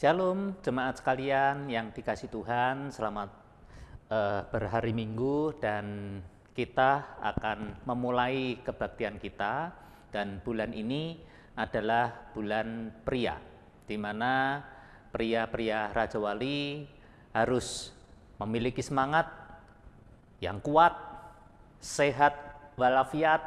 Shalom jemaat sekalian yang dikasih Tuhan, selamat berhari Minggu dan kita akan memulai kebaktian kita dan bulan ini adalah bulan pria, di mana pria-pria Raja Wali harus memiliki semangat yang kuat, sehat walafiat,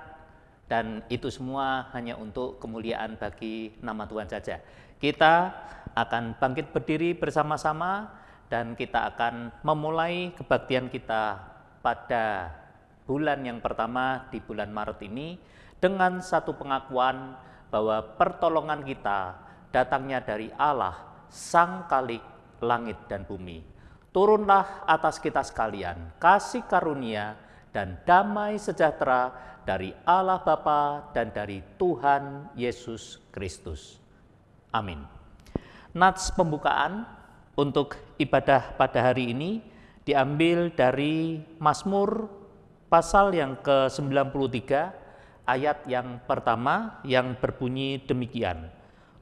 dan itu semua hanya untuk kemuliaan bagi nama Tuhan saja. Kita akan bangkit berdiri bersama-sama dan kita akan memulai kebaktian kita pada bulan yang pertama di bulan Maret ini dengan satu pengakuan bahwa pertolongan kita datangnya dari Allah, Sang Khalik langit dan bumi. Turunlah atas kita sekalian kasih karunia dan damai sejahtera dari Allah Bapa dan dari Tuhan Yesus Kristus. Amin. Nats pembukaan untuk ibadah pada hari ini diambil dari Mazmur pasal yang ke-93 ayat yang pertama yang berbunyi demikian.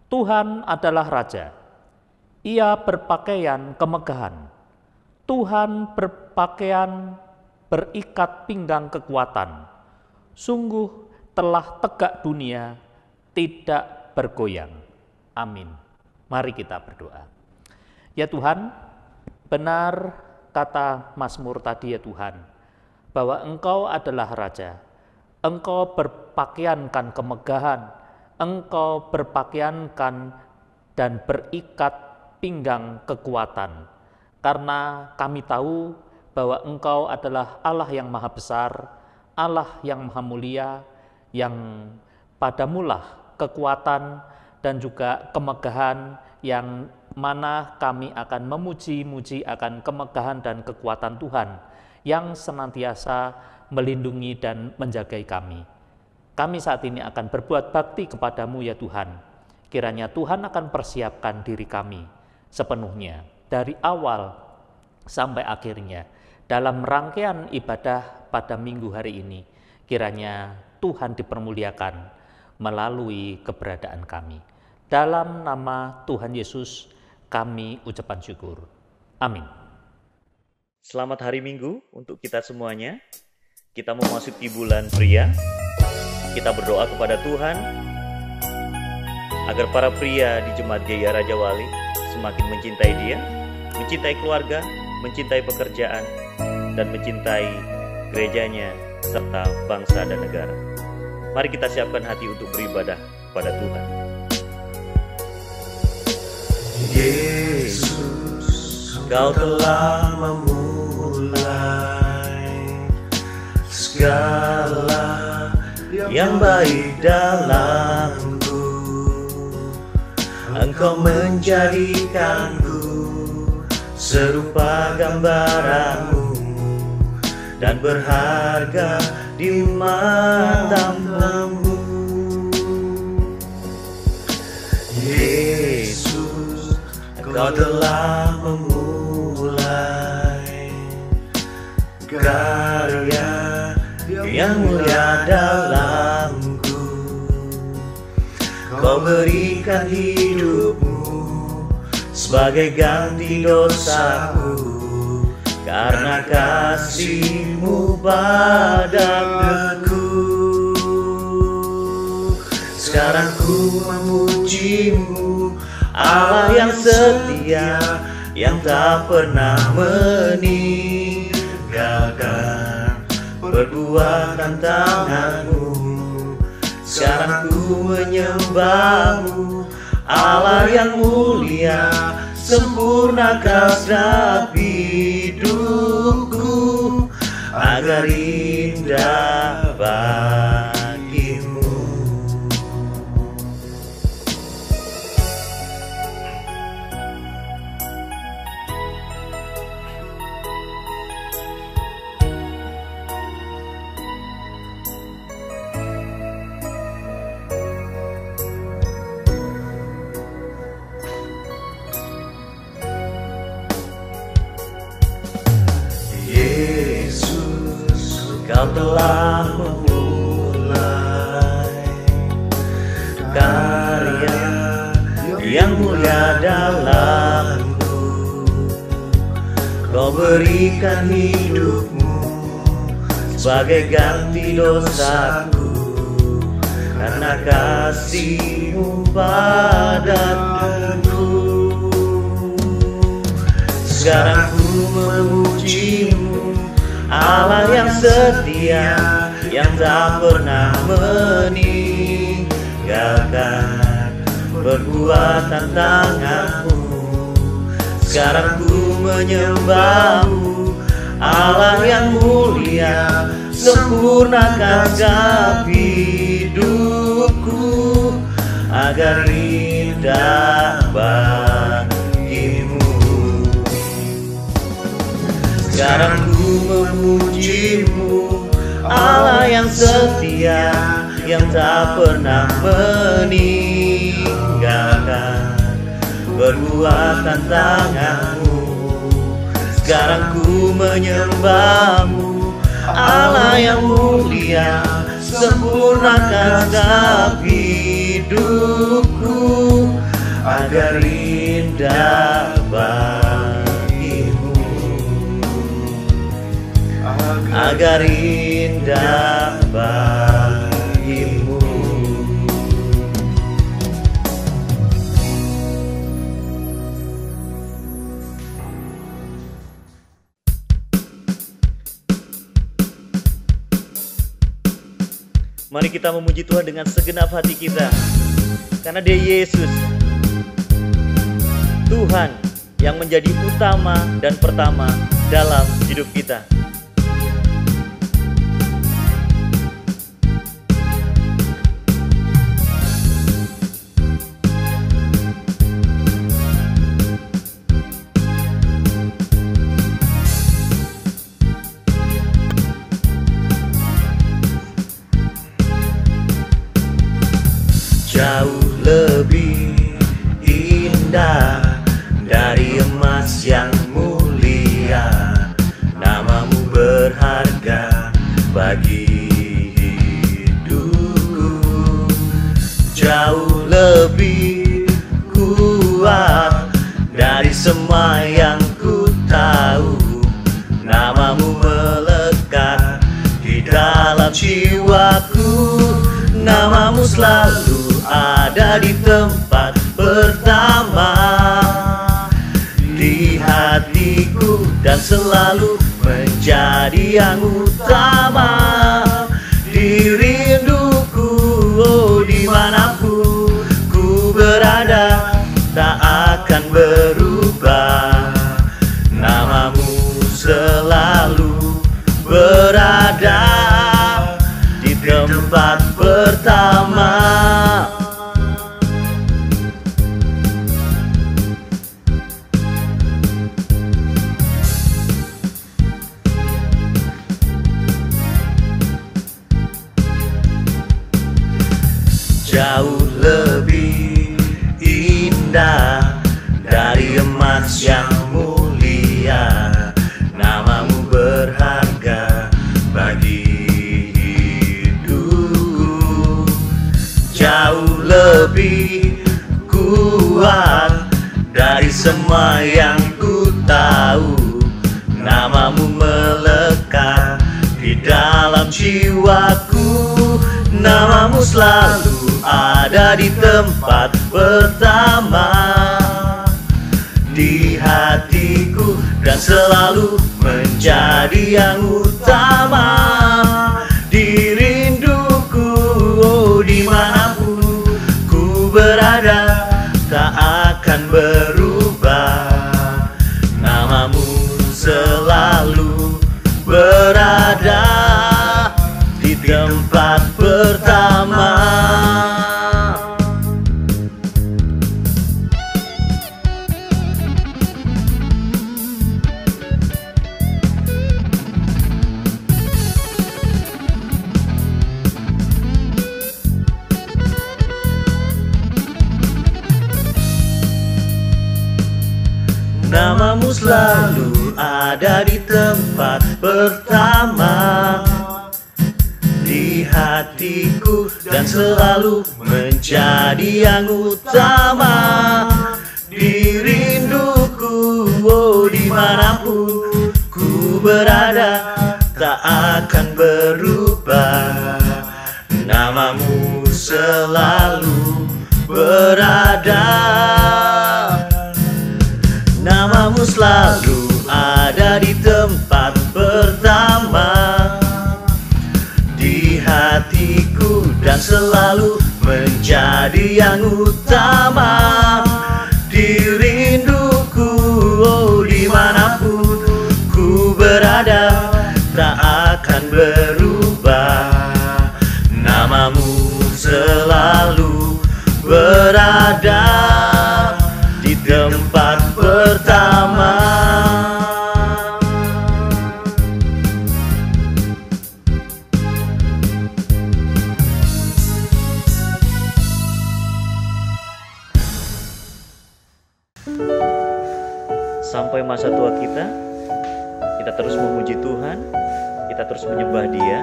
Tuhan adalah Raja, Ia berpakaian kemegahan, Tuhan berpakaian berikat pinggang kekuatan, sungguh telah tegak dunia, tidak bergoyang. Amin. Mari kita berdoa. Ya Tuhan, benar kata Mazmur tadi ya Tuhan, bahwa Engkau adalah Raja. Engkau berpakaiankan kemegahan, Engkau berpakaiankan dan berikat pinggang kekuatan. Karena kami tahu bahwa Engkau adalah Allah yang maha besar, Allah yang maha mulia, yang padamulah kekuatan dan juga kemegahan, yang mana kami akan memuji-muji akan kemegahan dan kekuatan Tuhan yang senantiasa melindungi dan menjagai kami. Kami saat ini akan berbuat bakti kepadamu ya Tuhan. Kiranya Tuhan akan persiapkan diri kami sepenuhnya dari awal sampai akhirnya dalam rangkaian ibadah pada minggu hari ini. Kiranya Tuhan dipermuliakan melalui keberadaan kami. Dalam nama Tuhan Yesus kami ucapan syukur. Amin. Selamat hari Minggu untuk kita semuanya. Kita memasuki bulan pria. Kita berdoa kepada Tuhan agar para pria di Jemaat Jaya Raja Wali semakin mencintai Dia, mencintai keluarga, mencintai pekerjaan, dan mencintai gerejanya serta bangsa dan negara. Mari kita siapkan hati untuk beribadah kepada Tuhan. Yesus, Kau telah memulai segala yang baik dalamku. Engkau menjadikanku serupa gambaranmu dan berharga di matamu. Yesus, Kau telah memulai karya yang mulia dalamku. Kau berikan hidupmu sebagai ganti dosaku, karena kasih-Mu padaku. Sekarang ku memuji-Mu, Allah yang setia, yang tak pernah meninggalkan perbuatan tangan-Mu. Sekarang ku menyembah-Mu, Allah yang mulia, sempurna hasrat hidupku agar indah bagimu. Kau telah memulai karya yang mulia dalam berikan hidupmu sebagai ganti dosaku, karena kasih-Mu padaku. Sekarang ku memuji-Mu, Allah yang setia, yang tak pernah meninggalkan perbuatan tangan-Mu. Sekarang ku menyembah-Mu, Allah yang mulia, sempurnakan segala hidupku agar indah bagi-Mu. Sekarang ku memuji-Mu, Allah yang setia, yang tak pernah meninggalkan perbuatan tangan-Mu. Sekarang ku menyembah-Mu, Allah yang mulia, sempurnakan segala hidupku agar indah bagi-Mu, agar indah bagi-Mu. Mari kita memuji Tuhan dengan segenap hati kita, karena Dia Yesus, Tuhan yang menjadi utama dan pertama dalam hidup kita. Jauh lebih indah dari emas yang mulia, nama-Mu berharga bagi hidupku. Jauh lebih kuat dari semua yang ku tahu, nama-Mu melekat di dalam jiwaku. Nama-Mu selalu ada di tempat pertama di hatiku, dan selalu menjadi yang utama di rinduku. Oh, dimanapun ku berada tak akan berubah, nama-Mu selalu berada di tempat pertama. Jauh lebih indah dari emas yang mulia, nama-Mu berharga bagi hidupku. Jauh lebih kuat dari semua yang ku tahu, nama-Mu melekat di dalam jiwaku. Nama-Mu selalu ada di tempat pertama di hatiku, dan selalu menjadi yang utama di rinduku. Oh, dimanapun ku berada tak akan berubah, nama-Mu selalu berada di tempat pertama. Nama-Mu selalu ada di tempat pertama di hatiku, dan selalu menjadi yang utama di rinduku. Oh, dimanapun berada tak akan berubah. Namamu selalu berada. Namamu selalu ada di tempat pertama di hatiku dan selalu menjadi yang utama di rinduku. Oh, dimanapun ku berada tak akan berubah. Namamu selalu berada di tempat pertama. Sampai masa tua kita terus memuji Tuhan, kita terus menyembah Dia,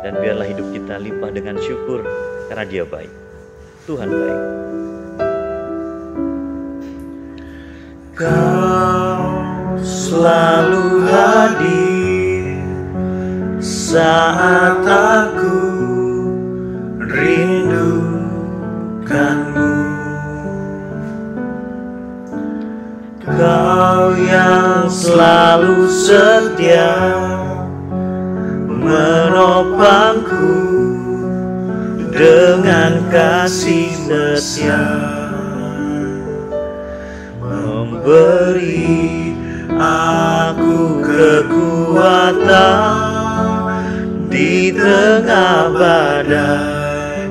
dan biarlah hidup kita limpah dengan syukur karena Dia baik. Tuhan baik. Kau selalu hadir saat aku rindukanmu. Kau yang selalu setia menopangku dengan kasih setia, memberi aku kekuatan di tengah badai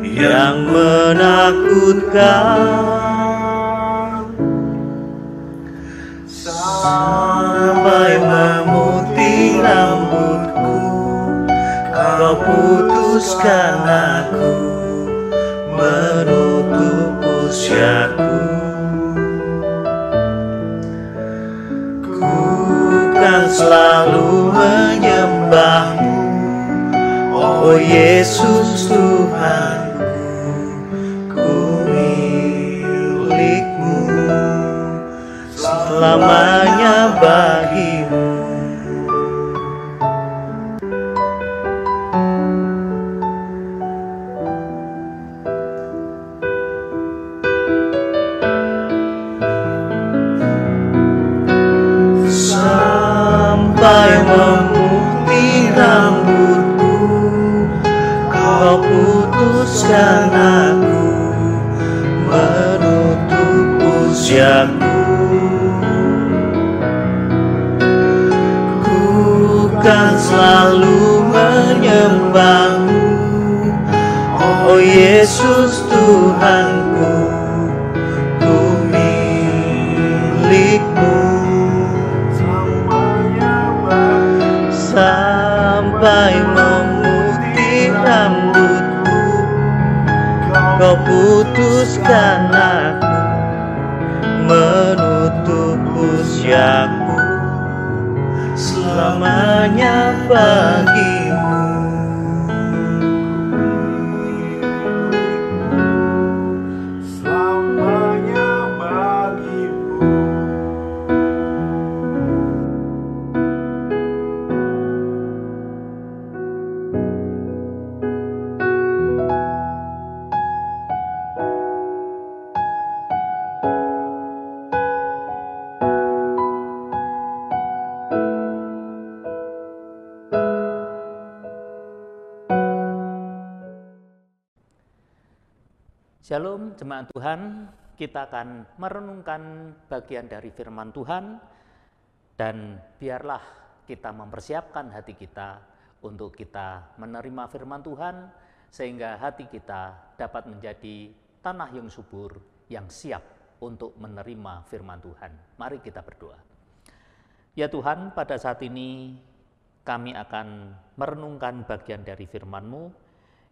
yang menakutkan. Sampai memutih rambutku, kau putuskan aku menutup usiaku. Ku kan selalu menyembahmu, oh Yesus Tuhanku, ku milikmu selamanya bagimu. Sampai memutih rambutku, kau putuskan aku menutup usiaku. Kan selalu menyembahmu, oh Yesus Tuhanku, ku milikmu sampai memutih rambutku, kau putuskan aku menutup usiaku selamanya bagimu. Selamanya bagimu. Shalom jemaat Tuhan, kita akan merenungkan bagian dari firman Tuhan dan biarlah kita mempersiapkan hati kita untuk kita menerima firman Tuhan sehingga hati kita dapat menjadi tanah yang subur yang siap untuk menerima firman Tuhan. Mari kita berdoa. Ya Tuhan, pada saat ini kami akan merenungkan bagian dari firman-Mu.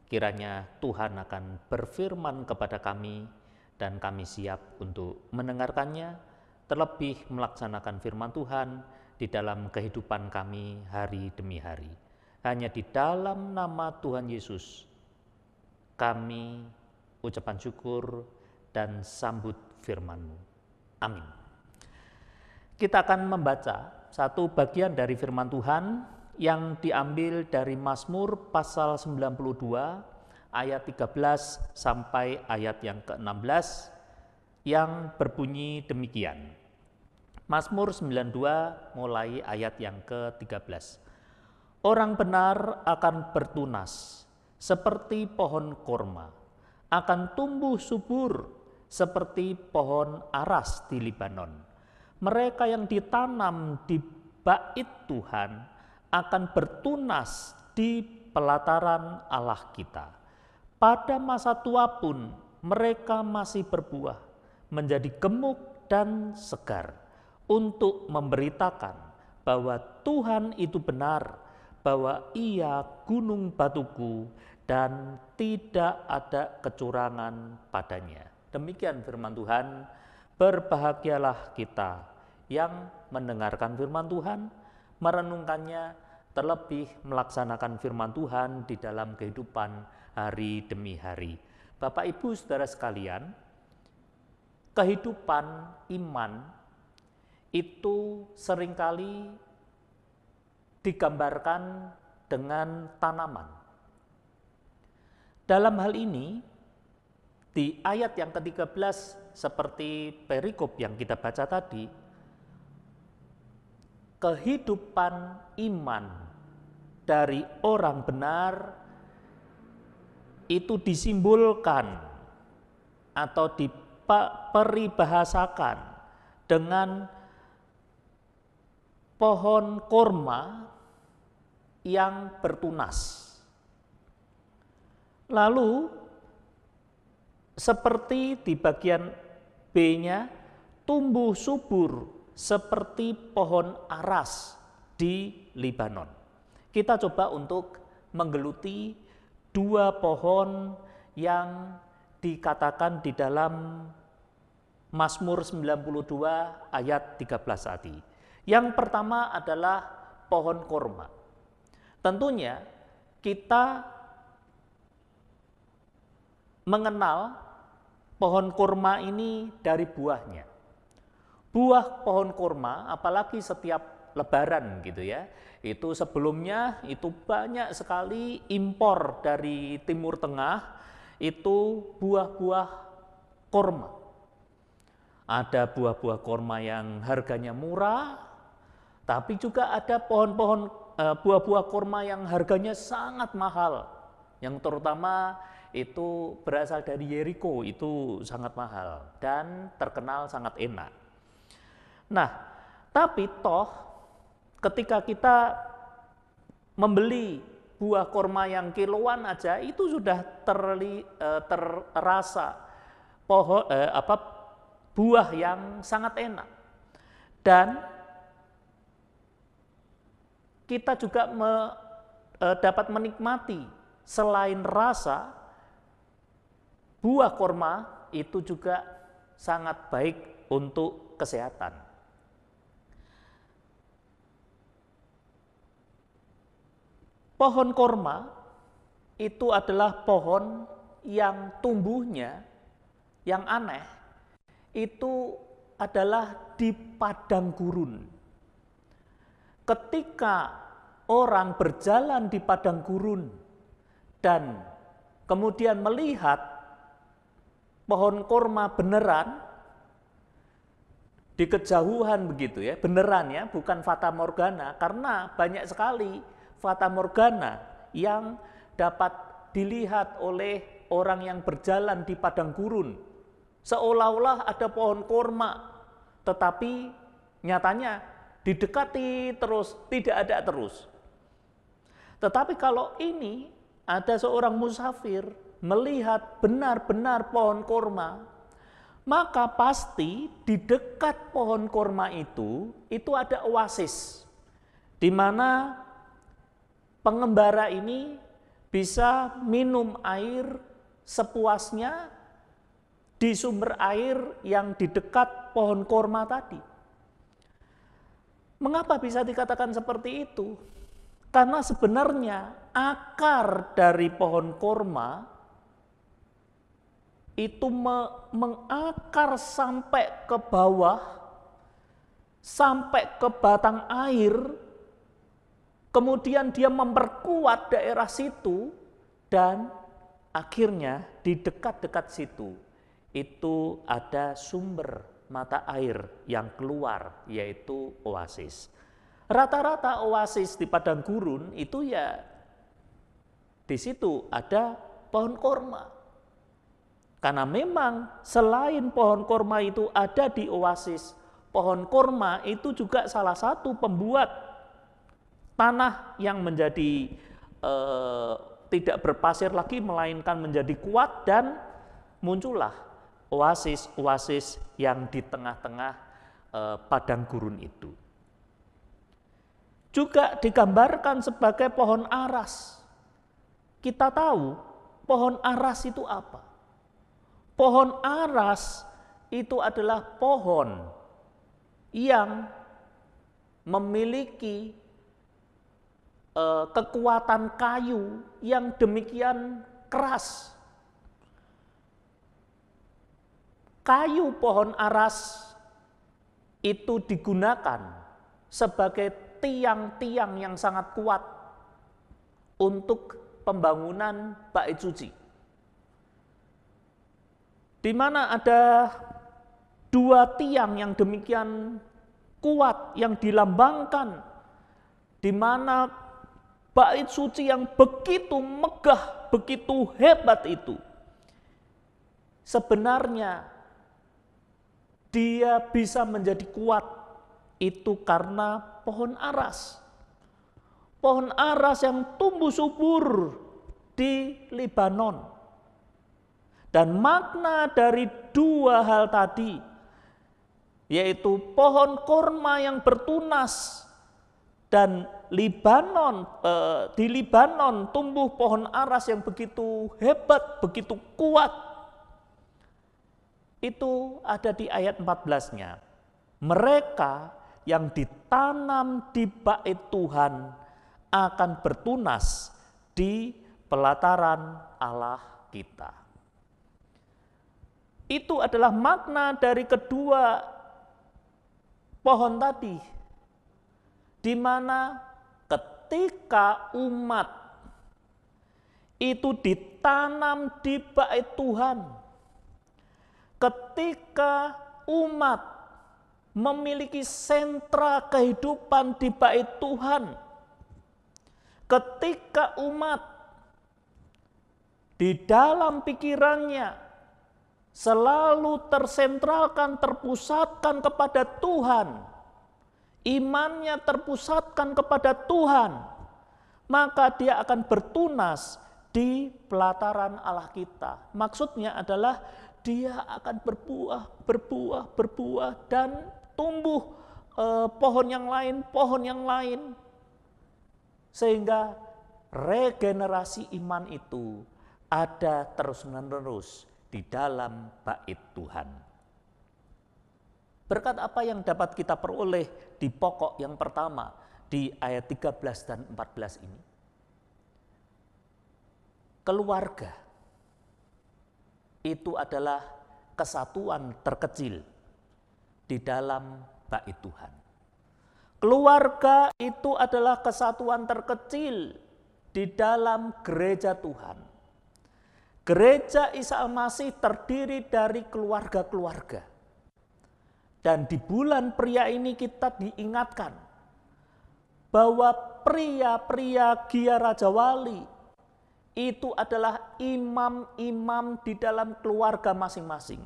Kiranya Tuhan akan berfirman kepada kami dan kami siap untuk mendengarkannya, terlebih melaksanakan firman Tuhan di dalam kehidupan kami hari demi hari. Hanya di dalam nama Tuhan Yesus kami ucapan syukur dan sambut firman-Mu. Amin. Kita akan membaca satu bagian dari firman Tuhan yang diambil dari Mazmur pasal 92 ayat 13 sampai ayat yang ke-16 yang berbunyi demikian. Mazmur 92 mulai ayat yang ke-13. Orang benar akan bertunas seperti pohon korma, akan tumbuh subur seperti pohon aras di Libanon. Mereka yang ditanam di bait Tuhan akan bertunas di pelataran Allah kita. Pada masa tua pun mereka masih berbuah, menjadi gemuk dan segar, untuk memberitakan bahwa Tuhan itu benar, bahwa Ia gunung batuku dan tidak ada kecurangan padanya. Demikian firman Tuhan. Berbahagialah kita yang mendengarkan firman Tuhan, merenungkannya, terlebih melaksanakan firman Tuhan di dalam kehidupan hari demi hari. Bapak Ibu Saudara sekalian, kehidupan iman itu seringkali digambarkan dengan tanaman. Dalam hal ini, di ayat yang ke-13 seperti perikop yang kita baca tadi, kehidupan iman dari orang benar itu disimbolkan atau diperibahasakan dengan pohon korma yang bertunas. Lalu seperti di bagian B-nya, tumbuh subur seperti pohon aras di Libanon. Kita coba untuk menggeluti dua pohon yang dikatakan di dalam Mazmur 92 ayat 13 tadi. Yang pertama adalah pohon korma. Tentunya kita mengenal pohon korma ini dari buahnya. Buah pohon korma, apalagi setiap lebaran gitu ya, itu sebelumnya itu banyak sekali impor dari Timur Tengah, itu buah-buah korma. Ada buah-buah korma yang harganya murah, tapi juga ada pohon-pohon buah-buah korma yang harganya sangat mahal, yang terutama itu berasal dari Yeriko, itu sangat mahal dan terkenal sangat enak. Nah, tapi toh ketika kita membeli buah korma yang kiloan aja itu sudah terasa buah yang sangat enak. Dan kita juga dapat menikmati selain rasa, buah korma itu juga sangat baik untuk kesehatan. Pohon korma itu adalah pohon yang tumbuhnya yang aneh, itu adalah di padang gurun. Ketika orang berjalan di padang gurun dan kemudian melihat pohon korma beneran di kejauhan begitu ya, beneran ya, bukan fata morgana, karena banyak sekali fata morgana yang dapat dilihat oleh orang yang berjalan di padang gurun. Seolah-olah ada pohon korma, tetapi nyatanya didekati terus, tidak ada terus. Tetapi kalau ini ada seorang musafir melihat benar-benar pohon korma, maka pasti di dekat pohon korma itu ada oasis, di mana pengembara ini bisa minum air sepuasnya di sumber air yang di dekat pohon korma tadi. Mengapa bisa dikatakan seperti itu? Karena sebenarnya akar dari pohon korma itu mengakar sampai ke bawah, sampai ke batang air, kemudian dia memperkuat daerah situ, dan akhirnya di dekat-dekat situ itu ada sumber mata air yang keluar, yaitu oasis. Rata-rata oasis di padang gurun itu ya di situ ada pohon korma. Karena memang selain pohon korma itu ada di oasis, pohon korma itu juga salah satu pembuat tanah yang menjadi tidak berpasir lagi, melainkan menjadi kuat, dan muncullah oasis-oasis yang di tengah-tengah padang gurun itu. Juga digambarkan sebagai pohon aras. Kita tahu pohon aras itu apa? Pohon aras itu adalah pohon yang memiliki kekuatan kayu yang demikian keras. Kayu pohon aras itu digunakan sebagai tiang-tiang yang sangat kuat untuk pembangunan bait suci. Di mana ada dua tiang yang demikian kuat yang dilambangkan, di mana bait suci yang begitu megah, begitu hebat itu, sebenarnya dia bisa menjadi kuat itu karena pohon aras. Pohon aras yang tumbuh subur di Libanon. Dan makna dari dua hal tadi, yaitu pohon korma yang bertunas dan Libanon, di Libanon tumbuh pohon aras yang begitu hebat, begitu kuat. Itu ada di ayat 14-nya. Mereka yang ditanam di bait Tuhan akan bertunas di pelataran Allah kita. Itu adalah makna dari kedua pohon tadi, di mana ketika umat itu ditanam di bait Tuhan, ketika umat memiliki sentra kehidupan di bait Tuhan, ketika umat di dalam pikirannya selalu tersentralkan, terpusatkan kepada Tuhan, imannya terpusatkan kepada Tuhan, maka dia akan bertunas di pelataran Allah kita. Maksudnya adalah dia akan berbuah, dan tumbuh pohon yang lain, sehingga regenerasi iman itu ada terus-menerus di dalam bait Tuhan. Berkat apa yang dapat kita peroleh di pokok yang pertama di ayat 13 dan 14 ini? Keluarga itu adalah kesatuan terkecil di dalam bait Tuhan. Keluarga itu adalah kesatuan terkecil di dalam gereja Tuhan. Gereja Isa Al-Masih terdiri dari keluarga-keluarga. Dan di bulan pria ini kita diingatkan bahwa pria-pria Gia Raja Wali itu adalah imam-imam di dalam keluarga masing-masing.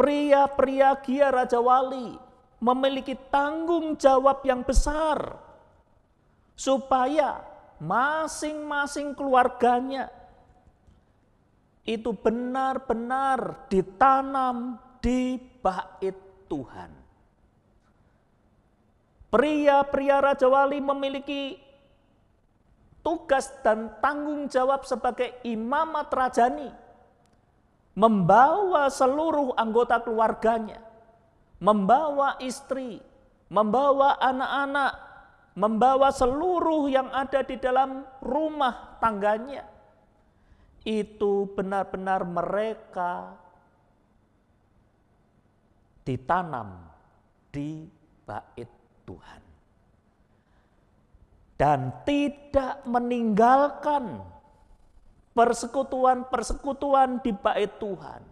Pria-pria Gia Raja Wali memiliki tanggung jawab yang besar supaya masing-masing keluarganya itu benar-benar ditanam di bait Tuhan. Pria-pria Raja Wali memiliki tugas dan tanggung jawab sebagai imamat rajani, membawa seluruh anggota keluarganya, membawa istri, membawa anak-anak, membawa seluruh yang ada di dalam rumah tangganya. Itu benar-benar mereka ditanam di bait Tuhan. Dan tidak meninggalkan persekutuan-persekutuan di bait Tuhan.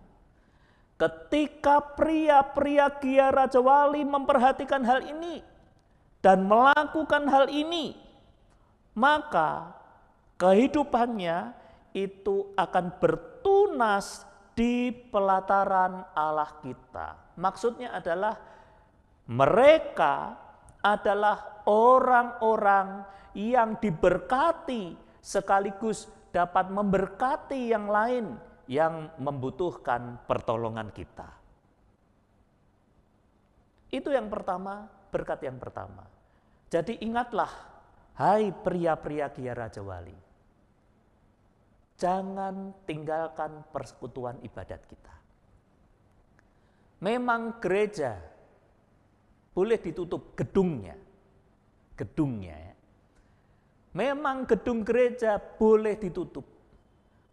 Ketika pria-pria Gia Raja Wali memperhatikan hal ini dan melakukan hal ini, maka kehidupannya itu akan bertunas di pelataran Allah kita. Maksudnya adalah mereka adalah orang-orang yang diberkati sekaligus dapat memberkati yang lain yang membutuhkan pertolongan kita. Itu yang pertama, berkat yang pertama. Jadi ingatlah, hai pria-pria Gia Raja Wali, jangan tinggalkan persekutuan ibadat kita. Memang gereja boleh ditutup gedungnya ya. Memang gedung gereja boleh ditutup,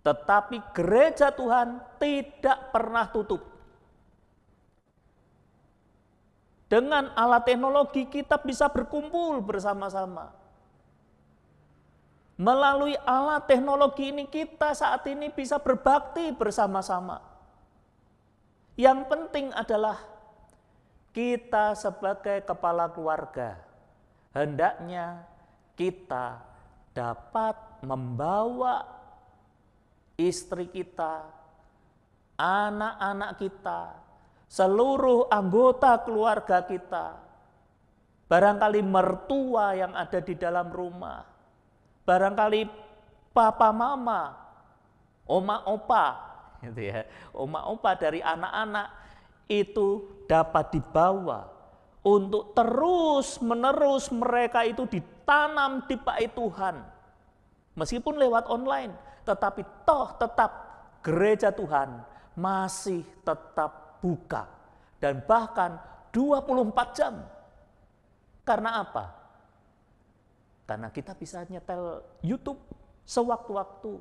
tetapi gereja Tuhan tidak pernah tutup. Dengan alat teknologi kita bisa berkumpul bersama-sama. Melalui alat teknologi ini kita saat ini bisa berbakti bersama-sama. Yang penting adalah kita sebagai kepala keluarga, hendaknya kita dapat membawa istri kita, anak-anak kita, seluruh anggota keluarga kita, barangkali mertua yang ada di dalam rumah, barangkali papa mama, oma opa, gitu ya, oma opa dari anak-anak, itu dapat dibawa untuk terus-menerus mereka itu ditanam di bait Tuhan. Meskipun lewat online, tetapi tetap gereja Tuhan masih tetap buka. Dan bahkan 24 jam. Karena apa? Karena kita bisa nyetel YouTube sewaktu-waktu.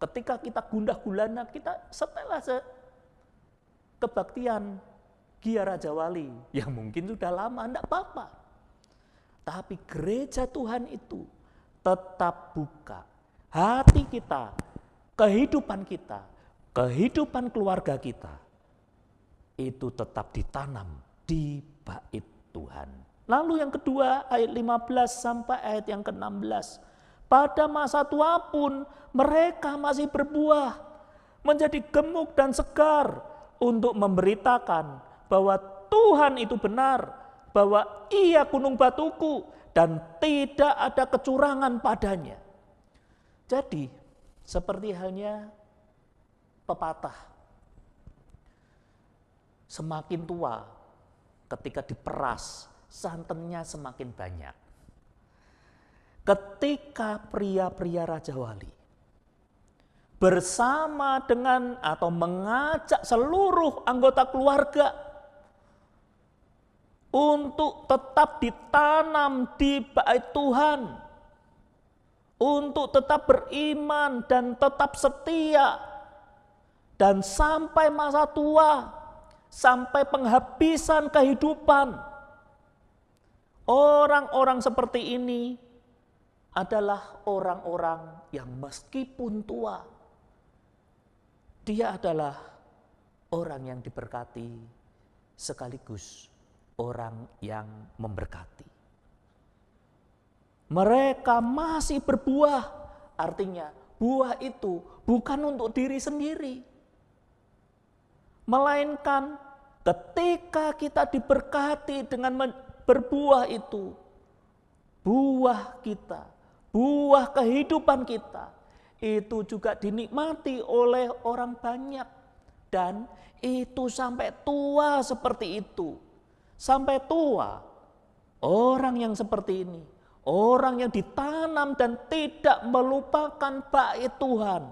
Ketika kita gundah gulana, kita setel aja kebaktian Gia Raja Wali yang mungkin sudah lama, enggak apa-apa. Tapi gereja Tuhan itu tetap buka. Hati kita, kehidupan keluarga kita, itu tetap ditanam di bait Tuhan. Lalu yang kedua, ayat 15 sampai ayat yang ke-16. Pada masa tua pun mereka masih berbuah, menjadi gemuk dan segar, untuk memberitakan bahwa Tuhan itu benar, bahwa Ia gunung batuku dan tidak ada kecurangan padanya. Jadi seperti halnya pepatah, semakin tua ketika diperas santannya semakin banyak. Ketika pria-pria Raja Wali bersama dengan atau mengajak seluruh anggota keluarga untuk tetap ditanam di bait Tuhan, untuk tetap beriman dan tetap setia, dan sampai masa tua, sampai penghabisan kehidupan. Orang-orang seperti ini adalah orang-orang yang meskipun tua, dia adalah orang yang diberkati sekaligus orang yang memberkati. Mereka masih berbuah, artinya buah itu bukan untuk diri sendiri. Melainkan ketika kita diberkati dengan berbuah itu, buah kita, buah kehidupan kita, itu juga dinikmati oleh orang banyak. Dan itu sampai tua seperti itu. Sampai tua, orang yang seperti ini, orang yang ditanam dan tidak melupakan bait Tuhan,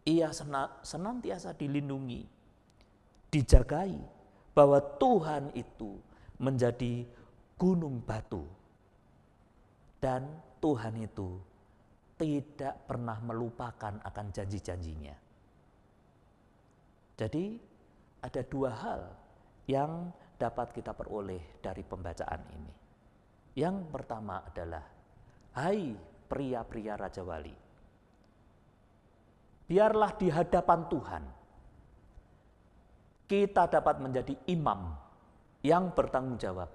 ia senantiasa dilindungi, dijagai, bahwa Tuhan itu menjadi gunung batu. Dan Tuhan itu tidak pernah melupakan akan janji-janjinya. Jadi ada dua hal yang dapat kita peroleh dari pembacaan ini. Yang pertama adalah, hai pria-pria Raja Wali, biarlah di hadapan Tuhan kita dapat menjadi imam yang bertanggung jawab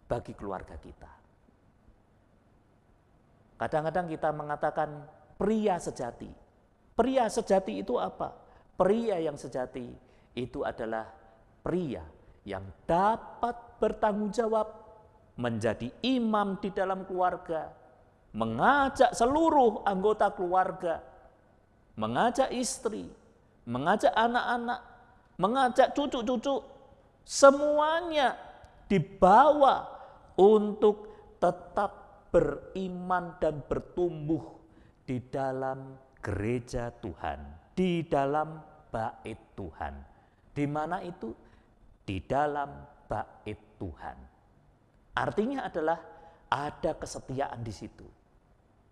bagi keluarga kita. Kadang-kadang kita mengatakan pria sejati. Pria sejati itu apa? Pria yang sejati itu adalah pria yang dapat bertanggung jawab menjadi imam di dalam keluarga, mengajak seluruh anggota keluarga, mengajak istri, mengajak anak-anak, mengajak cucu-cucu, semuanya dibawa untuk tetap beriman dan bertumbuh di dalam gereja Tuhan, di dalam bait Tuhan. Di mana itu? Di dalam bait Tuhan. Artinya adalah ada kesetiaan di situ.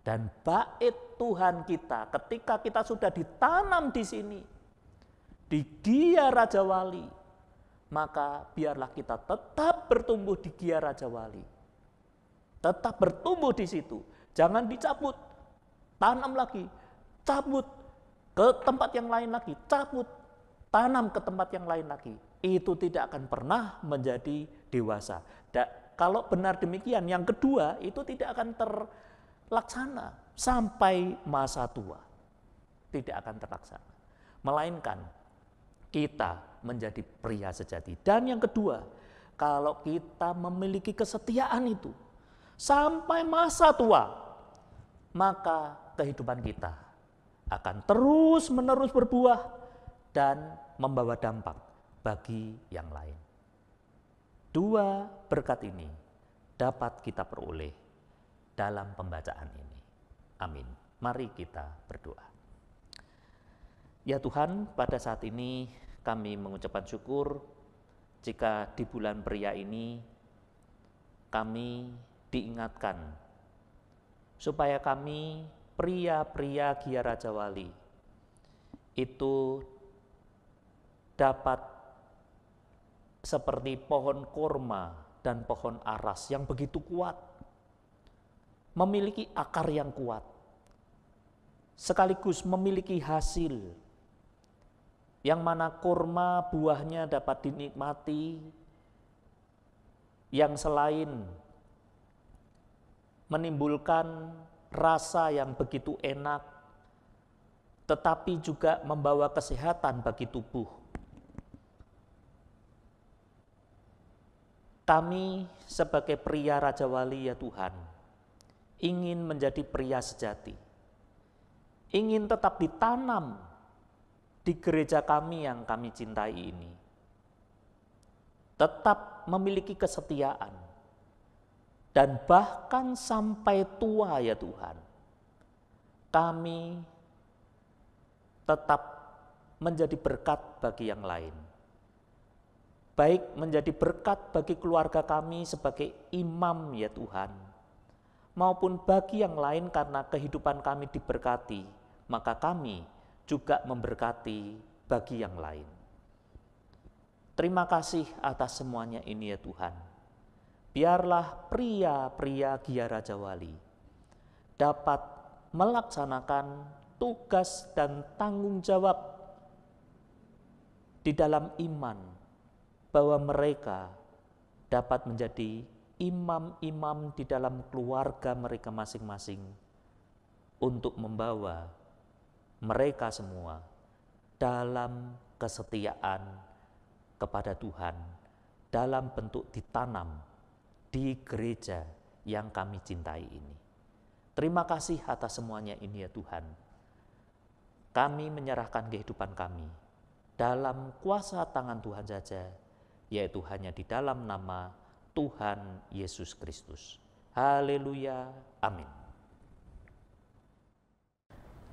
Dan bait Tuhan kita, ketika kita sudah ditanam di sini, di Gia Raja Wali, maka biarlah kita tetap bertumbuh di Gia Raja Wali. Tetap bertumbuh di situ. Jangan dicabut. Tanam lagi. Cabut ke tempat yang lain lagi. Cabut. Tanam ke tempat yang lain lagi. Itu tidak akan pernah menjadi dewasa. Kalau benar demikian, yang kedua itu tidak akan terlaksana sampai masa tua. Tidak akan terlaksana. Melainkan kita menjadi pria sejati. Dan yang kedua, kalau kita memiliki kesetiaan itu sampai masa tua, maka kehidupan kita akan terus-menerus berbuah dan membawa dampak bagi yang lain. Dua berkat ini dapat kita peroleh dalam pembacaan ini. Amin. Mari kita berdoa. Ya Tuhan, pada saat ini kami mengucapkan syukur jika di bulan pria ini kami diingatkan supaya kami pria-pria Gia Raja Wali itu dapat seperti pohon korma dan pohon aras yang begitu kuat, memiliki akar yang kuat, sekaligus memiliki hasil yang mana korma buahnya dapat dinikmati, yang selain menimbulkan rasa yang begitu enak, tetapi juga membawa kesehatan bagi tubuh. Kami sebagai pria Raja Wali ya Tuhan, ingin menjadi pria sejati, ingin tetap ditanam di gereja kami yang kami cintai ini, tetap memiliki kesetiaan, dan bahkan sampai tua ya Tuhan, kami tetap menjadi berkat bagi yang lain. Baik menjadi berkat bagi keluarga kami sebagai imam ya Tuhan, maupun bagi yang lain karena kehidupan kami diberkati, maka kami juga memberkati bagi yang lain. Terima kasih atas semuanya ini ya Tuhan. Biarlah pria-pria Gia Raja Wali dapat melaksanakan tugas dan tanggung jawab di dalam iman, bahwa mereka dapat menjadi imam-imam di dalam keluarga mereka masing-masing untuk membawa mereka semua dalam kesetiaan kepada Tuhan dalam bentuk ditanam di gereja yang kami cintai ini. Terima kasih atas semuanya ini ya Tuhan. Kami menyerahkan kehidupan kami dalam kuasa tangan Tuhan saja, yaitu hanya di dalam nama Tuhan Yesus Kristus. Haleluya, amin.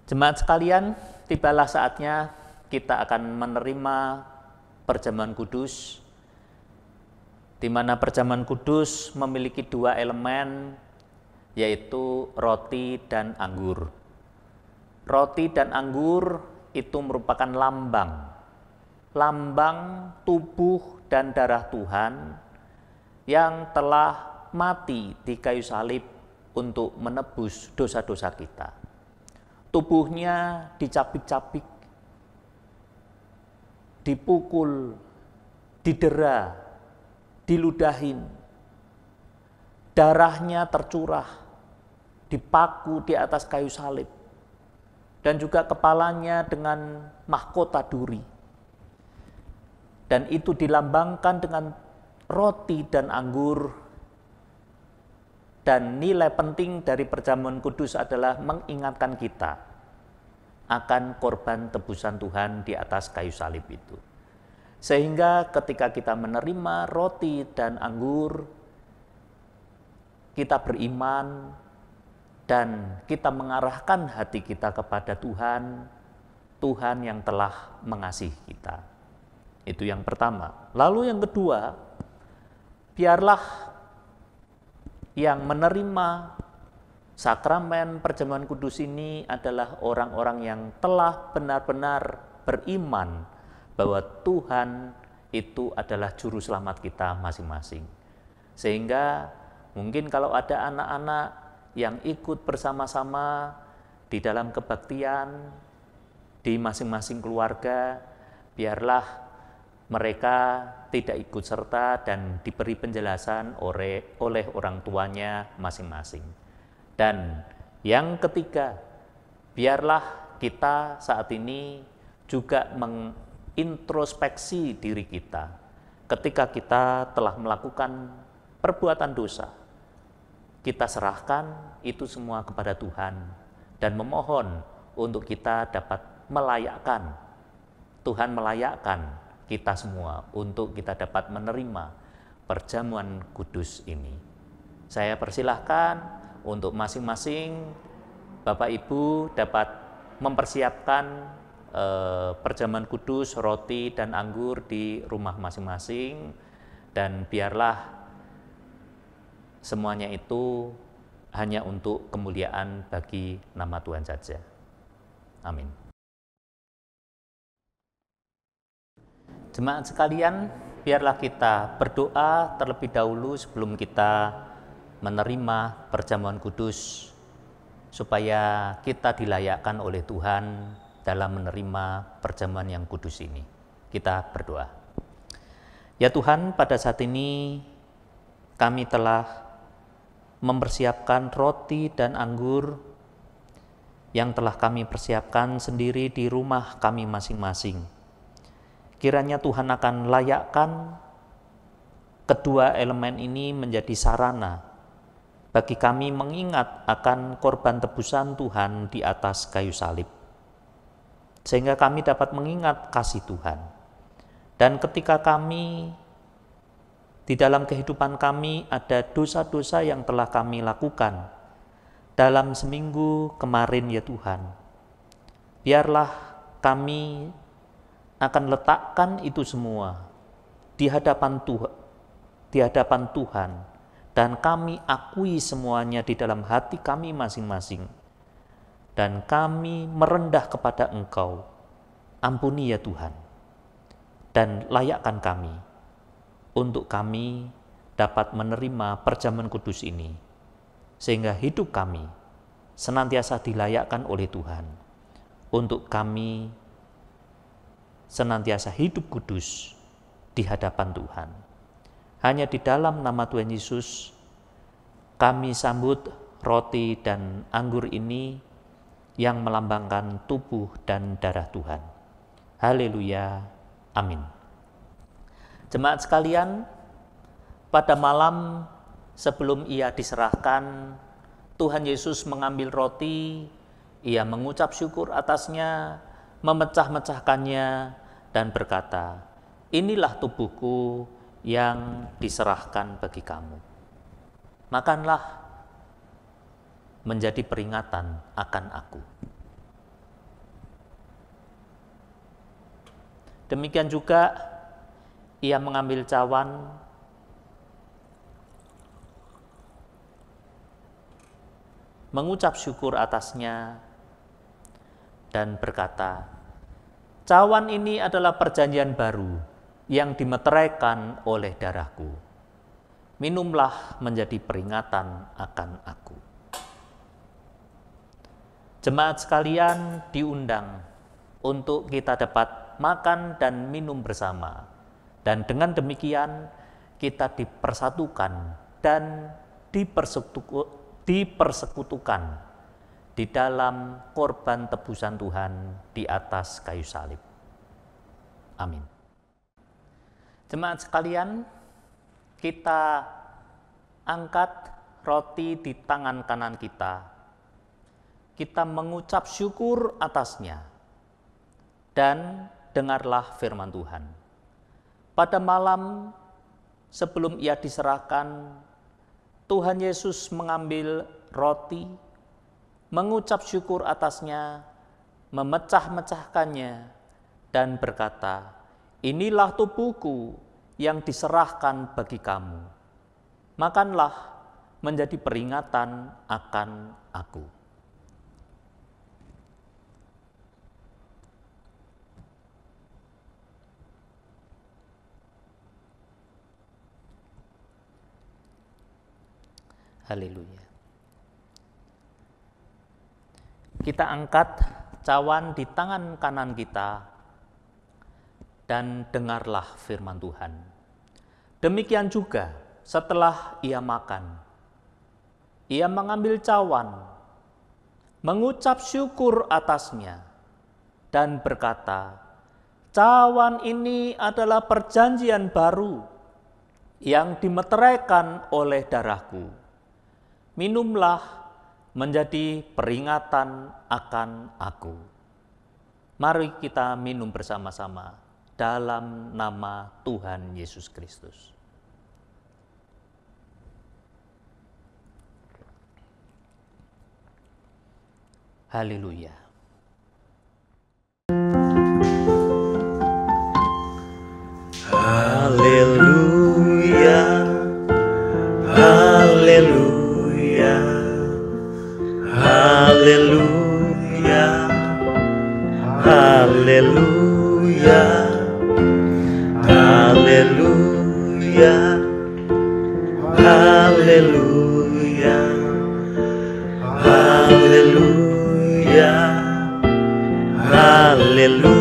Jemaat sekalian, tibalah saatnya kita akan menerima perjamuan kudus, di mana perjamuan kudus memiliki dua elemen, yaitu roti dan anggur. Roti dan anggur itu merupakan lambang tubuh dan darah Tuhan yang telah mati di kayu salib untuk menebus dosa-dosa kita. Tubuhnya dicabik-cabik, dipukul, didera, diludahin. Darahnya tercurah, dipaku di atas kayu salib. Dan juga kepalanya dengan mahkota duri. Dan itu dilambangkan dengan roti dan anggur. Dan nilai penting dari perjamuan kudus adalah mengingatkan kita akan korban tebusan Tuhan di atas kayu salib itu. Sehingga ketika kita menerima roti dan anggur, kita beriman dan kita mengarahkan hati kita kepada Tuhan, Tuhan yang telah mengasihi kita. Itu yang pertama. Lalu yang kedua, biarlah yang menerima sakramen perjamuan kudus ini adalah orang-orang yang telah benar-benar beriman bahwa Tuhan itu adalah juru selamat kita masing-masing. Sehingga mungkin kalau ada anak-anak yang ikut bersama-sama di dalam kebaktian di masing-masing keluarga, biarlah mereka tidak ikut serta dan diberi penjelasan oleh orang tuanya masing-masing. Dan yang ketiga, biarlah kita saat ini juga mengintrospeksi diri kita ketika kita telah melakukan perbuatan dosa. Kita serahkan itu semua kepada Tuhan dan memohon untuk kita dapat melayakkan, Tuhan melayakkan kita semua untuk kita dapat menerima perjamuan kudus ini. Saya persilahkan untuk masing-masing Bapak Ibu dapat mempersiapkan perjamuan kudus, roti dan anggur di rumah masing-masing, dan biarlah semuanya itu hanya untuk kemuliaan bagi nama Tuhan saja. Amin. Jemaat sekalian, biarlah kita berdoa terlebih dahulu sebelum kita menerima perjamuan kudus, supaya kita dilayakkan oleh Tuhan dalam menerima perjamuan yang kudus ini. Kita berdoa. Ya Tuhan, pada saat ini kami telah mempersiapkan roti dan anggur yang telah kami persiapkan sendiri di rumah kami masing-masing. Kiranya Tuhan akan layakkan kedua elemen ini menjadi sarana bagi kami mengingat akan korban tebusan Tuhan di atas kayu salib, sehingga kami dapat mengingat kasih Tuhan. Dan ketika kami di dalam kehidupan kami ada dosa-dosa yang telah kami lakukan dalam seminggu kemarin, ya Tuhan, biarlah kami akan letakkan itu semua di hadapan Tuhan, dan kami akui semuanya di dalam hati kami masing-masing, dan kami merendah kepada Engkau. Ampuni ya Tuhan, dan layakkan kami untuk kami dapat menerima perjamuan kudus ini, sehingga hidup kami senantiasa dilayakkan oleh Tuhan, untuk kami senantiasa hidup kudus di hadapan Tuhan. Hanya di dalam nama Tuhan Yesus kami sambut roti dan anggur ini yang melambangkan tubuh dan darah Tuhan. Haleluya. Amin. Jemaat sekalian, pada malam sebelum ia diserahkan, Tuhan Yesus mengambil roti, ia mengucap syukur atasnya, memecah-mecahkannya, dan berkata, "Inilah tubuhku yang diserahkan bagi kamu. Makanlah menjadi peringatan akan aku." Demikian juga ia mengambil cawan, mengucap syukur atasnya, dan berkata, "Cawan ini adalah perjanjian baru yang dimeteraikan oleh darahku. Minumlah menjadi peringatan akan aku. Jemaat sekalian diundang untuk kita dapat makan dan minum bersama. Dan dengan demikian kita dipersatukan dan dipersekutukan di dalam korban tebusan Tuhan di atas kayu salib. Amin. Jemaat sekalian, kita angkat roti di tangan kanan kita. Kita mengucap syukur atasnya. Dan dengarlah firman Tuhan. Pada malam sebelum ia diserahkan, Tuhan Yesus mengambil roti, mengucap syukur atasnya, memecah-mecahkannya, dan berkata, "Inilah tubuhku yang diserahkan bagi kamu. Makanlah menjadi peringatan akan aku." Haleluya. Kita angkat cawan di tangan kanan kita dan dengarlah firman Tuhan. Demikian juga setelah ia makan, ia mengambil cawan, mengucap syukur atasnya, dan berkata, "Cawan ini adalah perjanjian baru yang dimeteraikan oleh darahku. Minumlah menjadi peringatan akan aku." Mari kita minum bersama-sama dalam nama Tuhan Yesus Kristus. Haleluya. Haleluya, haleluya, haleluya, haleluya, haleluya, haleluya, haleluya, haleluya.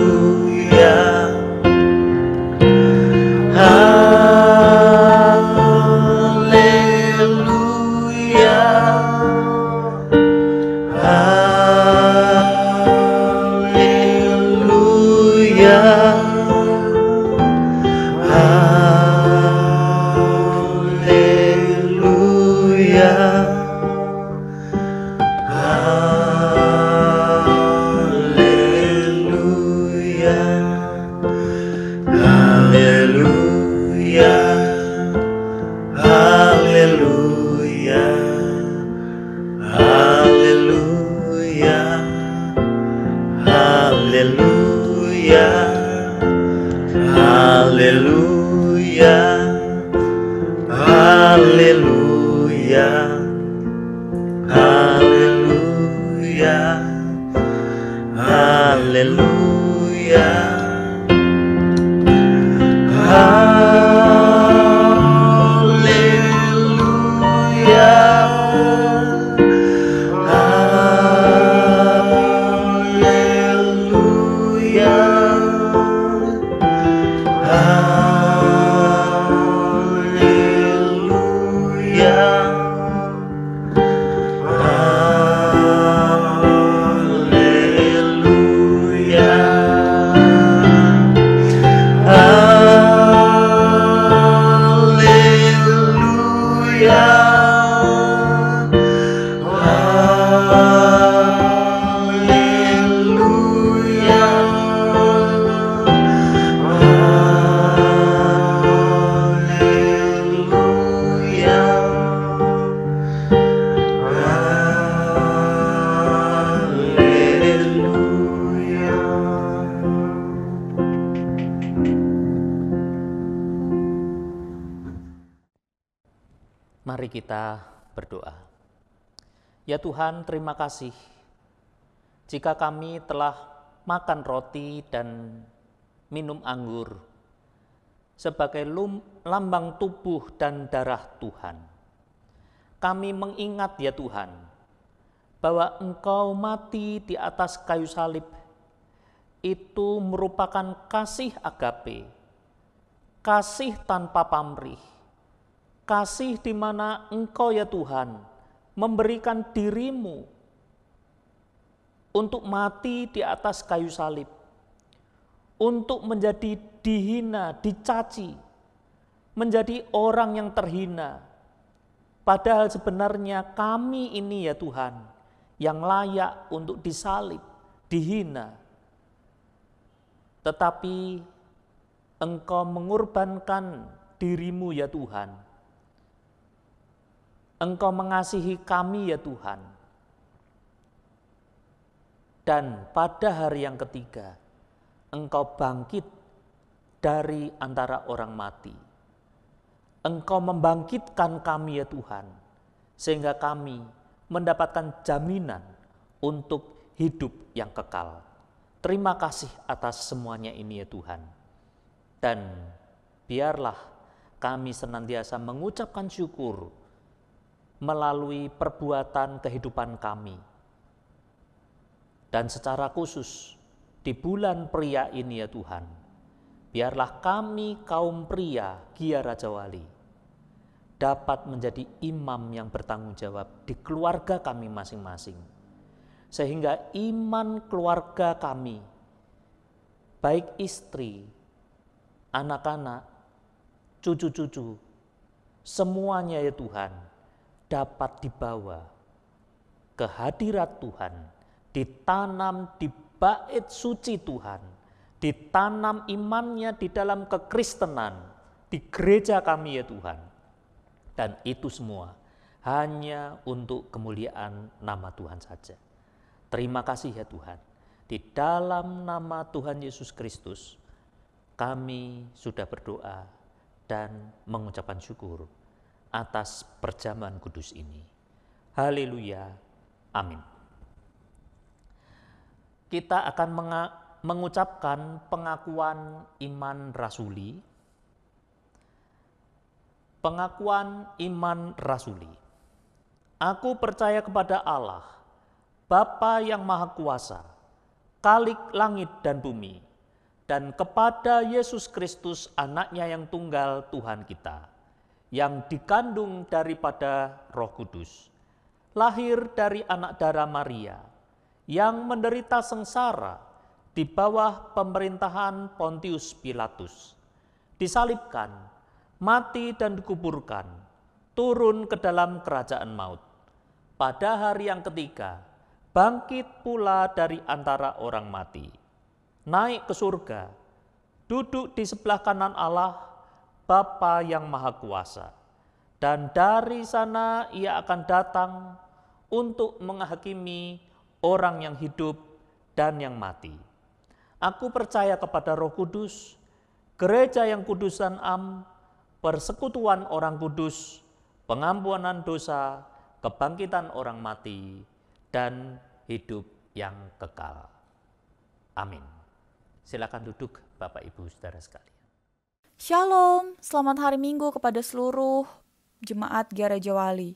Mari kita berdoa. Ya Tuhan, terima kasih jika kami telah makan roti dan minum anggur sebagai lambang tubuh dan darah Tuhan. Kami mengingat ya Tuhan, bahwa Engkau mati di atas kayu salib itu merupakan kasih agape, kasih tanpa pamrih, kasih di mana Engkau ya Tuhan memberikan dirimu untuk mati di atas kayu salib, untuk menjadi dihina, dicaci, menjadi orang yang terhina. Padahal sebenarnya kami ini ya Tuhan, yang layak untuk disalib, dihina. Tetapi Engkau mengorbankan dirimu ya Tuhan. Engkau mengasihi kami ya Tuhan. Dan pada hari yang ketiga, Engkau bangkit dari antara orang mati. Engkau membangkitkan kami ya Tuhan, sehingga kami mendapatkan jaminan untuk hidup yang kekal. Terima kasih atas semuanya ini ya Tuhan. Dan biarlah kami senantiasa mengucapkan syukur melalui perbuatan kehidupan kami. Dan secara khusus di bulan pria ini ya Tuhan, biarlah kami kaum pria Gia Raja Wali dapat menjadi imam yang bertanggung jawab di keluarga kami masing-masing. Sehingga iman keluarga kami, baik istri, anak-anak, cucu-cucu, semuanya ya Tuhan, dapat dibawa ke hadirat Tuhan, ditanam di bait suci Tuhan, ditanam imannya di dalam kekristenan, di gereja kami ya Tuhan. Dan itu semua hanya untuk kemuliaan nama Tuhan saja. Terima kasih ya Tuhan. Di dalam nama Tuhan Yesus Kristus, kami sudah berdoa dan mengucapkan syukur atas perjamuan kudus ini. Haleluya. Amin. Kita akan mengucapkan pengakuan iman rasuli. Pengakuan iman rasuli. Aku percaya kepada Allah, Bapa yang Maha Kuasa, Khalik langit dan bumi, dan kepada Yesus Kristus anaknya yang tunggal Tuhan kita, yang dikandung daripada Roh Kudus, lahir dari anak darah Maria, yang menderita sengsara di bawah pemerintahan Pontius Pilatus, disalibkan, mati dan dikuburkan, turun ke dalam kerajaan maut. Pada hari yang ketiga, bangkit pula dari antara orang mati, naik ke surga, duduk di sebelah kanan Allah, Bapa yang Maha Kuasa. Dan dari sana ia akan datang untuk menghakimi orang yang hidup dan yang mati. Aku percaya kepada Roh Kudus, gereja yang kudus dan am, persekutuan orang kudus, pengampunan dosa, kebangkitan orang mati, dan hidup yang kekal. Amin. Silakan duduk Bapak Ibu Saudara sekalian. Shalom, selamat hari Minggu kepada seluruh jemaat Gia Raja Wali.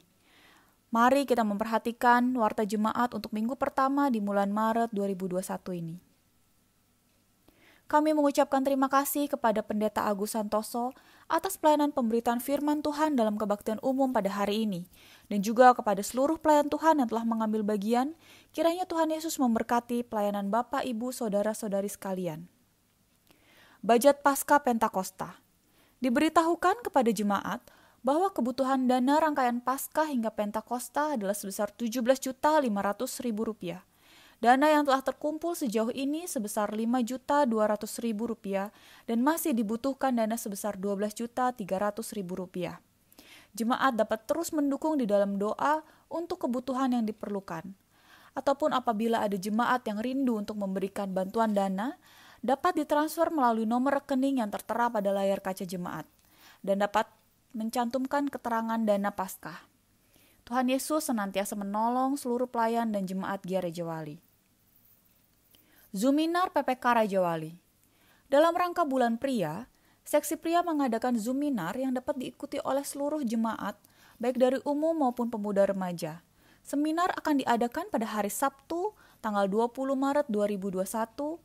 Mari kita memperhatikan warta jemaat untuk minggu pertama di bulan Maret 2021 ini. Kami mengucapkan terima kasih kepada Pendeta Agus Santoso atas pelayanan pemberitaan firman Tuhan dalam kebaktian umum pada hari ini, dan juga kepada seluruh pelayan Tuhan yang telah mengambil bagian. Kiranya Tuhan Yesus memberkati pelayanan Bapak, Ibu, Saudara-saudari sekalian. Budget Pasca Pentakosta. Diberitahukan kepada jemaat bahwa kebutuhan dana rangkaian Paskah hingga Pentakosta adalah sebesar Rp17.500.000. Dana yang telah terkumpul sejauh ini sebesar Rp5.200.000 dan masih dibutuhkan dana sebesar Rp12.300.000. Jemaat dapat terus mendukung di dalam doa untuk kebutuhan yang diperlukan. Ataupun apabila ada jemaat yang rindu untuk memberikan bantuan dana, dapat ditransfer melalui nomor rekening yang tertera pada layar kaca jemaat dan dapat mencantumkan keterangan dana Paskah. Tuhan Yesus senantiasa menolong seluruh pelayan dan jemaat Gia Raja Wali. Zuminar PPK Raja Wali. Dalam rangka bulan pria, Seksi pria mengadakan Zoominar yang dapat diikuti oleh seluruh jemaat, baik dari umum maupun pemuda remaja. Seminar akan diadakan pada hari Sabtu, tanggal 20 Maret 2021,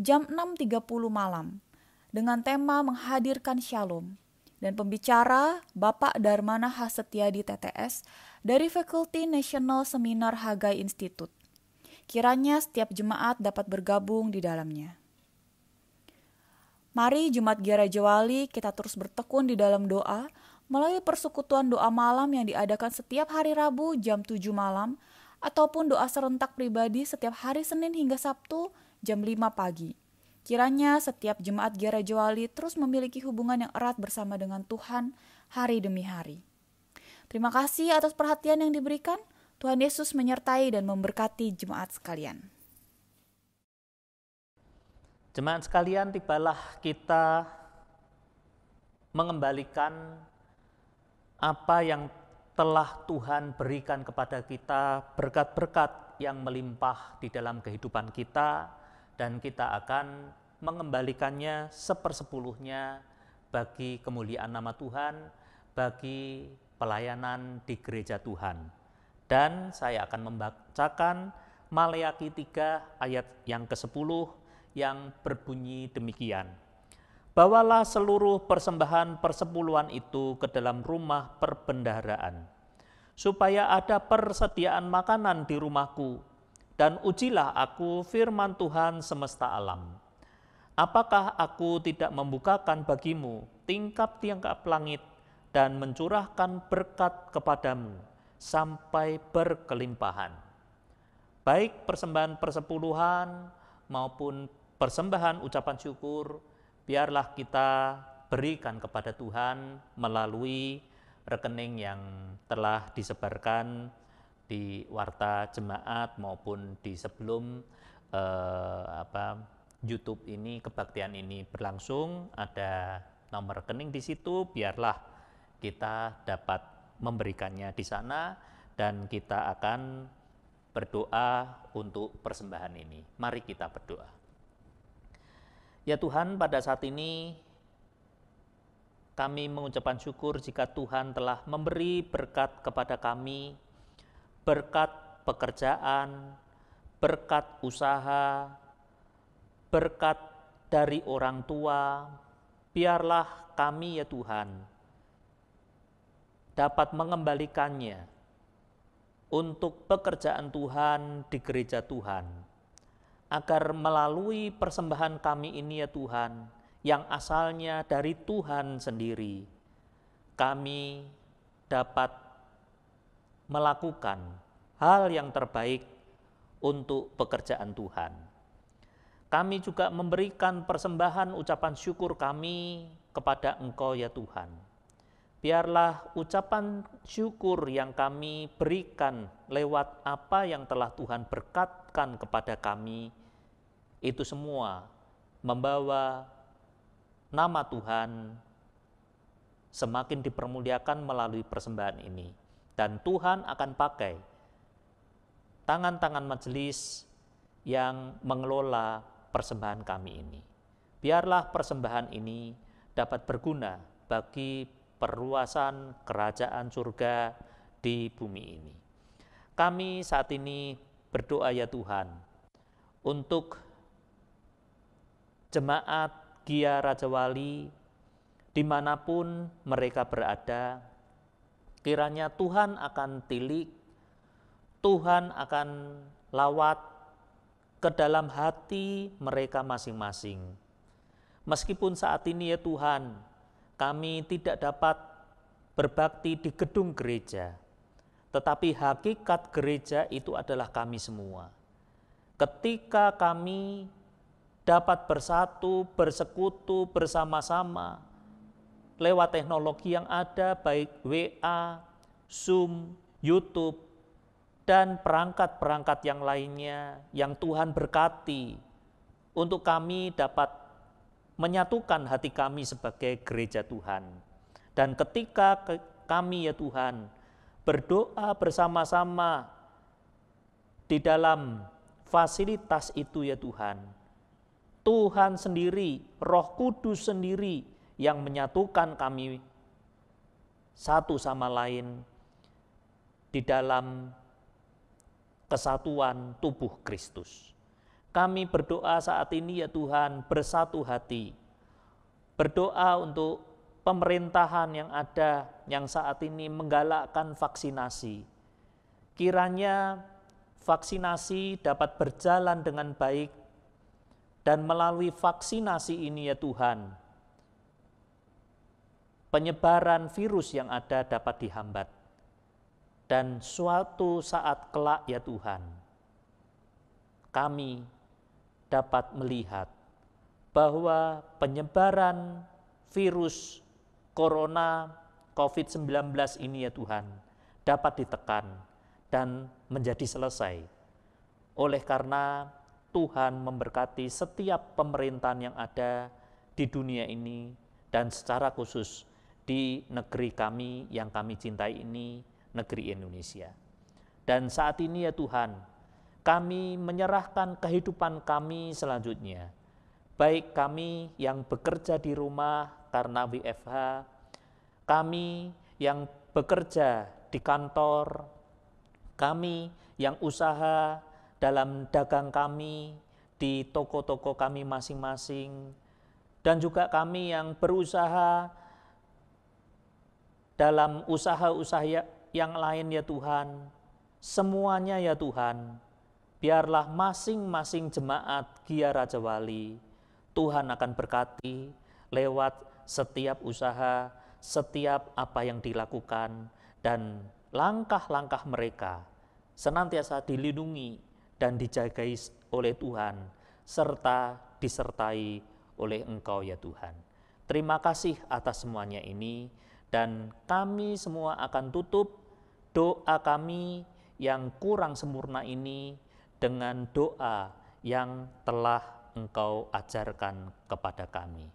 jam 6.30 malam, dengan tema menghadirkan Shalom. Dan pembicara Bapak Darmana Hasetyadi TTS dari Faculty National Seminar Hagai Institute. Kiranya setiap jemaat dapat bergabung di dalamnya. Mari Jemaat Gia Raja Wali kita terus bertekun di dalam doa melalui persekutuan doa malam yang diadakan setiap hari Rabu jam 7 malam ataupun doa serentak pribadi setiap hari Senin hingga Sabtu jam 5 pagi. Kiranya setiap Jemaat Gia Raja Wali terus memiliki hubungan yang erat bersama dengan Tuhan hari demi hari. Terima kasih atas perhatian yang diberikan. Tuhan Yesus menyertai dan memberkati jemaat sekalian. Jemaat sekalian, tibalah kita mengembalikan apa yang telah Tuhan berikan kepada kita, berkat-berkat yang melimpah di dalam kehidupan kita, dan kita akan mengembalikannya sepersepuluhnya bagi kemuliaan nama Tuhan, bagi pelayanan di gereja Tuhan. Dan saya akan membacakan Maleakhi 3 ayat yang ke-10 yang berbunyi demikian. Bawalah seluruh persembahan persepuluhan itu ke dalam rumah perbendaharaan, supaya ada persediaan makanan di rumahku, dan ujilah aku firman Tuhan semesta alam. Apakah aku tidak membukakan bagimu tingkap-tingkap langit dan mencurahkan berkat kepadamu sampai berkelimpahan? Baik persembahan persepuluhan maupun persembahan ucapan syukur, biarlah kita berikan kepada Tuhan melalui rekening yang telah disebarkan di warta jemaat maupun di sebelum YouTube ini, kebaktian ini berlangsung, ada nomor rekening di situ. Biarlah kita dapat memberikannya di sana dan kita akan berdoa untuk persembahan ini. Mari kita berdoa. Ya Tuhan, pada saat ini kami mengucapkan syukur jika Tuhan telah memberi berkat kepada kami, berkat pekerjaan, berkat usaha, berkat dari orang tua. Biarlah kami ya Tuhan dapat mengembalikannya untuk pekerjaan Tuhan di gereja Tuhan, agar melalui persembahan kami ini ya Tuhan, yang asalnya dari Tuhan sendiri, kami dapat melakukan hal yang terbaik untuk pekerjaan Tuhan. Kami juga memberikan persembahan ucapan syukur kami kepada Engkau ya Tuhan. Biarlah ucapan syukur yang kami berikan lewat apa yang telah Tuhan berkatkan kepada kami, itu semua membawa nama Tuhan semakin dipermuliakan melalui persembahan ini. Dan Tuhan akan pakai tangan-tangan majelis yang mengelola persembahan kami ini. Biarlah persembahan ini dapat berguna bagi perluasan kerajaan surga di bumi ini. Kami saat ini berdoa ya Tuhan untuk jemaat Gia Raja Wali dimanapun mereka berada. Kiranya Tuhan akan tilik, Tuhan akan lawat ke dalam hati mereka masing-masing. Meskipun saat ini ya Tuhan, kami tidak dapat berbakti di gedung gereja, tetapi hakikat gereja itu adalah kami semua. Ketika kami dapat bersatu, bersekutu, bersama-sama, lewat teknologi yang ada, baik WA, Zoom, YouTube, dan perangkat-perangkat yang lainnya yang Tuhan berkati untuk kami dapat menyatukan hati kami sebagai gereja Tuhan. Dan ketika kami ya Tuhan berdoa bersama-sama di dalam fasilitas itu ya Tuhan, Tuhan sendiri, Roh Kudus sendiri yang menyatukan kami satu sama lain di dalam kesatuan tubuh Kristus. Kami berdoa saat ini ya Tuhan, bersatu hati, berdoa untuk pemerintahan yang ada, yang saat ini menggalakkan vaksinasi. Kiranya vaksinasi dapat berjalan dengan baik, dan melalui vaksinasi ini ya Tuhan, penyebaran virus yang ada dapat dihambat. Dan suatu saat kelak ya Tuhan, kami dapat melihat bahwa penyebaran virus corona COVID-19 ini ya Tuhan dapat ditekan dan menjadi selesai. Oleh karena Tuhan memberkati setiap pemerintahan yang ada di dunia ini dan secara khusus di negeri kami yang kami cintai ini, negeri Indonesia. Dan saat ini ya Tuhan, kami menyerahkan kehidupan kami selanjutnya, baik kami yang bekerja di rumah karena WFH, kami yang bekerja di kantor, kami yang usaha dalam dagang kami, di toko-toko kami masing-masing, dan juga kami yang berusaha dalam usaha-usaha yang lain ya Tuhan. Semuanya ya Tuhan, biarlah masing-masing jemaat Gia Raja Wali, Tuhan akan berkati lewat setiap usaha, setiap apa yang dilakukan, dan langkah-langkah mereka senantiasa dilindungi dan dijagai oleh Tuhan, serta disertai oleh Engkau ya Tuhan. Terima kasih atas semuanya ini, dan kami semua akan tutup doa kami yang kurang sempurna ini dengan doa yang telah Engkau ajarkan kepada kami.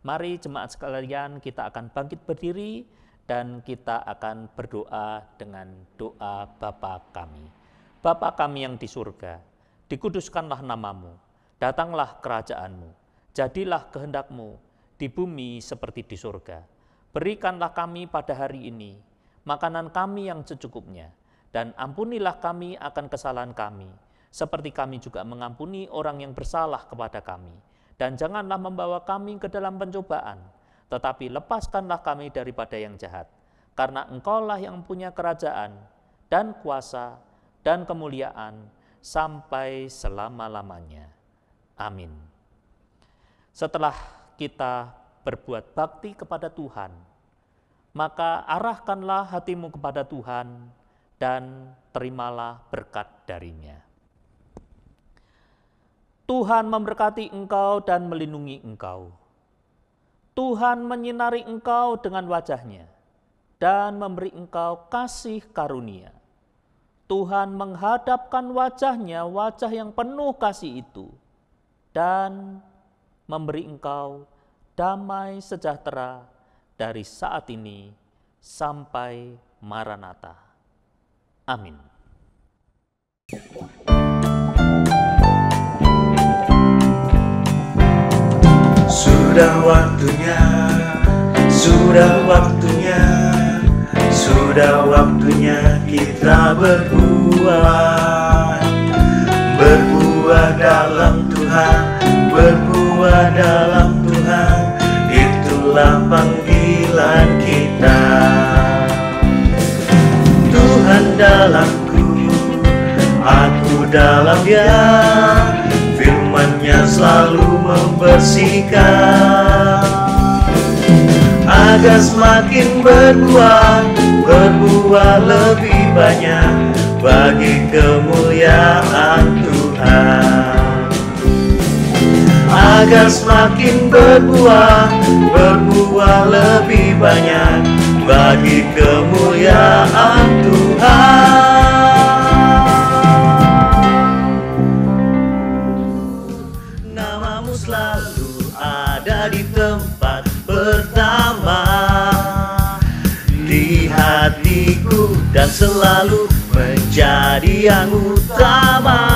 Mari jemaat sekalian, kita akan bangkit berdiri dan kita akan berdoa dengan doa Bapa kami. Bapa kami yang di surga, dikuduskanlah namamu, datanglah kerajaanmu, jadilah kehendakmu di bumi seperti di surga. Berikanlah kami pada hari ini makanan kami yang secukupnya, dan ampunilah kami akan kesalahan kami, seperti kami juga mengampuni orang yang bersalah kepada kami. Dan janganlah membawa kami ke dalam pencobaan, tetapi lepaskanlah kami daripada yang jahat. Karena Engkaulah yang punya kerajaan dan kuasa dan kemuliaan sampai selama-lamanya. Amin. Setelah kita berbuat bakti kepada Tuhan, maka arahkanlah hatimu kepada Tuhan dan terimalah berkat darinya. Tuhan memberkati engkau dan melindungi engkau. Tuhan menyinari engkau dengan wajah-Nya dan memberi engkau kasih karunia. Tuhan menghadapkan wajah-Nya, wajah yang penuh kasih itu, dan memberi engkau damai sejahtera dari saat ini sampai Maranatha. Amin. Sudah waktunya, sudah waktunya, sudah waktunya kita berbuah. Berbuah dalam Tuhan, berbuah dalam Tuhan, itulah panggilan kita. Tuhan dalamku, aku dalam Dia, firman-Nya selalu membersihkan, agar semakin berbuah, berbuah lebih banyak bagi kemuliaan Tuhan. Agar semakin berbuah, berbuah lebih banyak bagi kemuliaan Tuhan. Namamu selalu ada di tempat pertama di hatiku dan selalu menjadi yang utama.